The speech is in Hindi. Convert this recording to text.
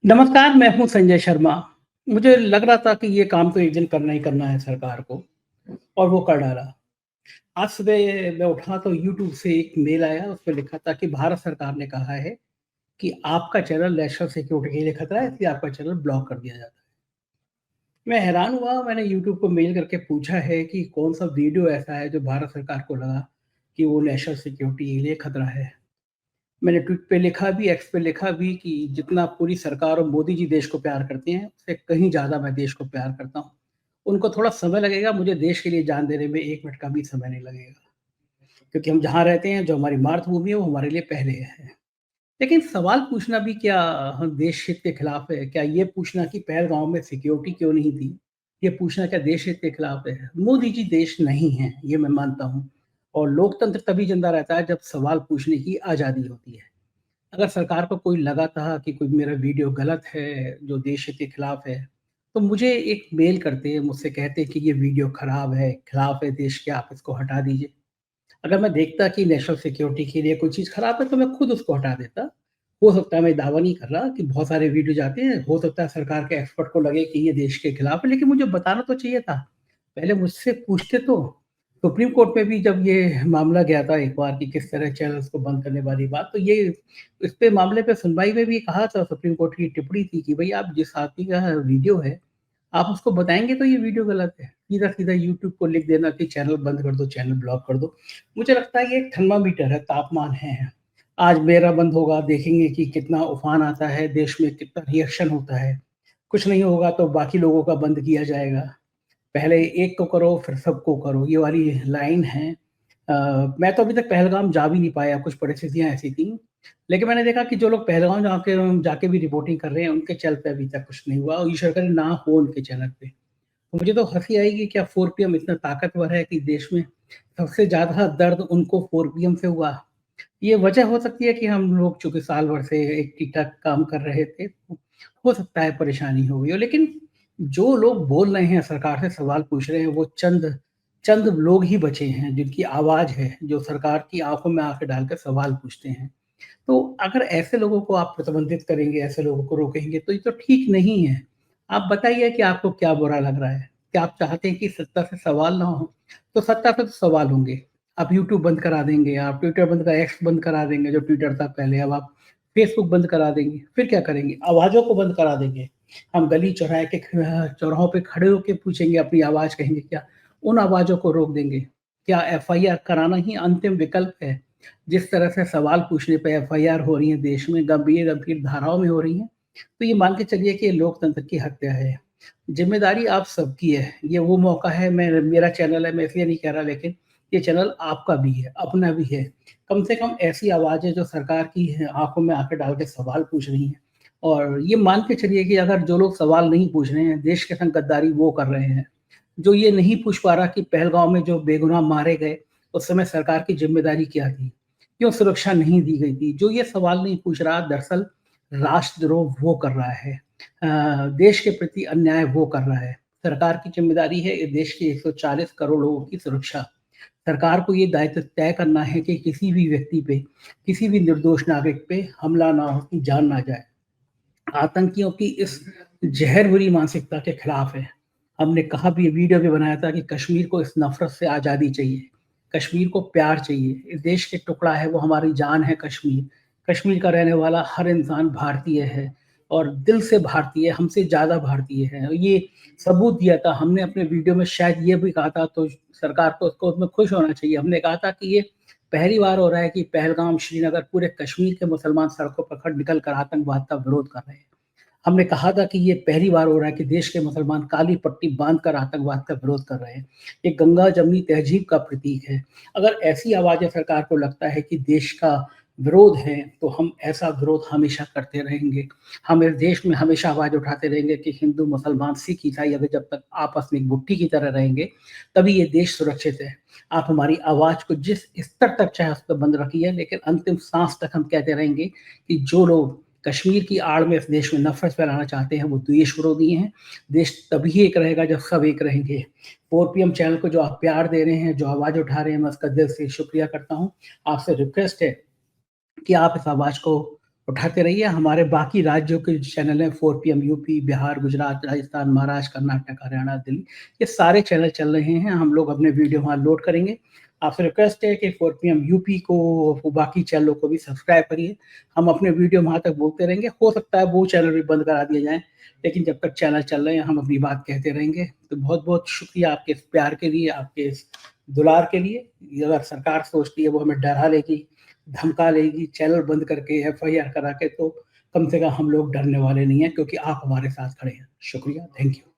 नमस्कार, मैं हूँ संजय शर्मा। मुझे लग रहा था कि ये काम तो एक दिन करना ही करना है सरकार को और वो कर डाला। आज सुबह मैं उठा तो यूट्यूब से एक मेल आया, उसपे लिखा था कि भारत सरकार ने कहा है कि आपका चैनल नेशनल सिक्योरिटी के लिए खतरा है, इसलिए आपका चैनल ब्लॉक कर दिया जाता है। मैं हैरान हुआ, मैंने यूट्यूब को मेल करके पूछा है कि कौन-सा वीडियो ऐसा है जो भारत सरकार को लगा कि वो नेशनल सिक्योरिटी के लिए खतरा है। मैंने ट्वीट पे लिखा भी, एक्स पे लिखा भी कि जितना पूरी सरकार और मोदी जी देश को प्यार करते हैं, उससे कहीं ज़्यादा मैं देश को प्यार करता हूँ। उनको थोड़ा समय लगेगा, मुझे देश के लिए जान देने में 1 मिनट का भी समय नहीं लगेगा। क्योंकि हम जहाँ रहते हैं, जो हमारी मातृभूमि है, वो हमारे लिए पहले है। लेकिन सवाल पूछना भी क्या हम देश हित के खिलाफ है? क्या ये पूछना कि पहलगाँव में सिक्योरिटी क्यों नहीं थी, ये पूछना क्या देश हित के खिलाफ है? मोदी जी देश नहीं हैं, ये मैं मानता हूँ और लोकतंत्र तभी ज़िंदा रहता है जब सवाल पूछने की आज़ादी होती है। अगर सरकार को कोई लगा था कि कोई मेरा वीडियो गलत है, जो देश हित के खिलाफ है, तो मुझे एक मेल करते, मुझसे कहते कि ये वीडियो खराब है, खिलाफ है देश के, आप इसको हटा दीजिए। अगर मैं देखता कि नेशनल सिक्योरिटी के लिए कोई चीज़ खराब है, तो मैं खुद उसको हटा देता। हो सकता है, मैं दावा नहीं कर रहा कि बहुत सारे वीडियो जाते हैं, हो सकता है सरकार के एक्सपर्ट को लगे कि ये देश के खिलाफ है, लेकिन मुझे बताना तो चाहिए था। पहले मुझसे पूछते तो। सुप्रीम कोर्ट में भी जब ये मामला गया था एक बार कि किस तरह चैनल्स को बंद करने वाली बात, तो ये इस पे मामले पे सुनवाई में भी कहा था, सुप्रीम कोर्ट की टिप्पणी थी कि भई आप जिस आदमी का वीडियो है, आप उसको बताएँगे तो ये वीडियो गलत है। सीधा-सीधा यूट्यूब को लिख देना कि चैनल बंद कर दो, चैनल ब्लॉक कर दो। मुझे लगता है ये एक थर्मामीटर है, तापमान है। आज मेरा बंद होगा, देखेंगे कि कितना उफ़ान आता है, देश में कितना रिएक्शन होता है। कुछ नहीं होगा तो बाकी लोगों का बंद किया जाएगा। पहले एक को करो फिर सबको करो, ये वाली लाइन है। मैं तो अभी तक पहलगाम जा भी नहीं पाया, कुछ परिस्थितियाँ ऐसी थी। लेकिन मैंने देखा कि जो लोग पहलगाम जाके जाके भी रिपोर्टिंग कर रहे हैं, उनके चैनल पे अभी तक कुछ नहीं हुआ और ईश्वर करे ना हो उनके चैनल पे। तो मुझे तो हँसी आई कि क्या 4 पीएम इतना ताकतवर है कि देश में सबसे ज़्यादा दर्द उनको 4 पीएम से हुआ। ये वजह हो सकती है कि हम लोग चूँकि साल भर से एक ठीक-ठाक काम कर रहे थे, हो सकता है परेशानी हो गई हो। लेकिन जो लोग बोल रहे हैं, सरकार से सवाल पूछ रहे हैं, वो चंद चंद लोग ही बचे हैं, जिनकी आवाज़ है, जो सरकार की आँखों में आँखें डाल के सवाल पूछते हैं। तो अगर ऐसे लोगों को आप प्रतिबंधित करेंगे, ऐसे लोगों को रोकेंगे, तो ये तो ठीक नहीं है। आप बताइए कि आपको क्या बुरा लग रहा है? क्या आप चाहते हैं कि सत्ता से सवाल ना हो? तो सत्ता से तो सवाल होंगे। आप यूट्यूब बंद करा देंगे, आप ट्विटर बंद कर एक्स बंद करा देंगे, जो ट्विटर था पहले, अब आप फेसबुक बंद करा देंगे। फिर क्या करेंगे? आवाज़ों को बंद करा देंगे। हम गली चौराहे के चौराहों पे खड़े होके पूछेंगे, अपनी आवाज़ कहेंगे क्या? उन आवाज़ों को रोक देंगे। क्या एफआईआर कराना ही अंतिम विकल्प है? जिस तरह से सवाल पूछने पे एफआईआर हो रही है देश में, गंभीर-गंभीर धाराओं में हो रही हैं, तो ये मान के चलिए कि ये लोकतंत्र की हत्या है। ज़िम्मेदारी आप सबकी है। ये वो मौका है, मैं मेरा चैनल है, मैं इसलिए नहीं कह रहा, लेकिन ये चैनल आपका भी है, अपना भी है। कम से कम ऐसी आवाज़ें जो सरकार की है, आँखों में आँखें डाल के सवाल पूछ रही हैं और ये मान के चलिए कि अगर जो लोग सवाल नहीं पूछ रहे हैं, देश के संग गद्दारी वो कर रहे हैं। जो ये नहीं पूछ पा रहा कि पहलगाँव में जो बेगुनाह मारे गए, उस समय सरकार की ज़िम्मेदारी क्या थी? क्यों सुरक्षा नहीं दी गई थी? जो ये सवाल नहीं पूछ रहा, दरअसल राष्ट्रद्रोह वो कर रहा है। देश के प्रति अन्याय वो कर रहा है। सरकार की ज़िम्मेदारी है इस देश के 140 करोड़ लोगों की सुरक्षा। सरकार को ये दायित्व तय करना है कि किसी भी व्यक्ति पे, किसी भी निर्दोष नागरिक पे हमला ना हो, उसकी जान ना जाए। आतंकियों की इस ज़हर भरी मानसिकता के खिलाफ है। हमने कहा भी, वीडियो भी बनाया था कि कश्मीर को इस नफ़रत से आज़ादी चाहिए, कश्मीर को प्यार चाहिए। इस देश के टुकड़ा है, वो हमारी जान है कश्मीर। कश्मीर का रहने वाला हर इंसान भारतीय है और दिल से भारतीय, हमसे ज़्यादा भारतीय है। ये सबूत दिया था हमने अपने वीडियो में, शायद ये भी कहा था, तो सरकार को उसको उसमें खुश होना चाहिए। हमने कहा था कि ये पहली बार हो रहा है कि पहलगाम, श्रीनगर, पूरे कश्मीर के मुसलमान सड़कों पर खड़ निकल कर आतंकवाद का विरोध कर रहे हैं। हमने कहा था कि ये पहली बार हो रहा है कि देश के मुसलमान काली पट्टी बाँधकर आतंकवाद का विरोध कर रहे हैं। ये गंगा-जमुनी तहज़ीब का प्रतीक है। अगर ऐसी आवाज़ें सरकार को लगता है कि देश का विरोध है, तो हम ऐसा विरोध हमेशा करते रहेंगे। हम इस देश में हमेशा आवाज़ उठाते रहेंगे कि हिंदू, मुसलमान, सिख, ईसाई अगर जब तक आपस में एक मुट्ठी की तरह रहेंगे, तभी ये देश सुरक्षित है। आप हमारी आवाज़ को जिस स्तर तक चाहे उस पे बंद रखिए, लेकिन अंतिम साँस तक हम कहते रहेंगे कि जो लोग कश्मीर की आड़ में इस देश में नफ़रत फैलाना चाहते हैं, वो देश विरोधी हैं। देश तभी एक रहेगा जब सब एक रहेंगे। 4 पीएम चैनल को जो आप प्यार दे रहे हैं, जो आवाज़ उठा रहे हैं, मैं उसका दिल से शुक्रिया करता हूँ। आपसे रिक्वेस्ट है कि आप इस आवाज़ को उठाते रहिए। हमारे बाकी राज्यों के चैनल हैं 4 पीएम यूपी, बिहार, गुजरात, राजस्थान, महाराष्ट्र, कर्नाटक, हरियाणा, दिल्ली, ये सारे चैनल चल रहे हैं। हम लोग अपने वीडियो वहाँ लोड करेंगे। आपसे रिक्वेस्ट है कि 4 पीएम यूपी को, बाकी चैनलों को भी सब्सक्राइब करिए। हम अपने वीडियो वहाँ तक बोलते रहेंगे। हो सकता है वो चैनल भी बंद करा दिए जाएँ, लेकिन जब तक चैनल चल रहे हैं हम अपनी बात कहते रहेंगे। तो बहुत-बहुत शुक्रिया आपके इस प्यार के लिए, आपके इस दुलार के लिए। ये अगर सरकार सोचती है वो हमें डरा लेगी, धमका लेगी, चैनल बंद करके, एफआईआर करा के, तो कम से कम हम लोग डरने वाले नहीं हैं, क्योंकि आप हमारे साथ खड़े हैं। शुक्रिया, थैंक यू।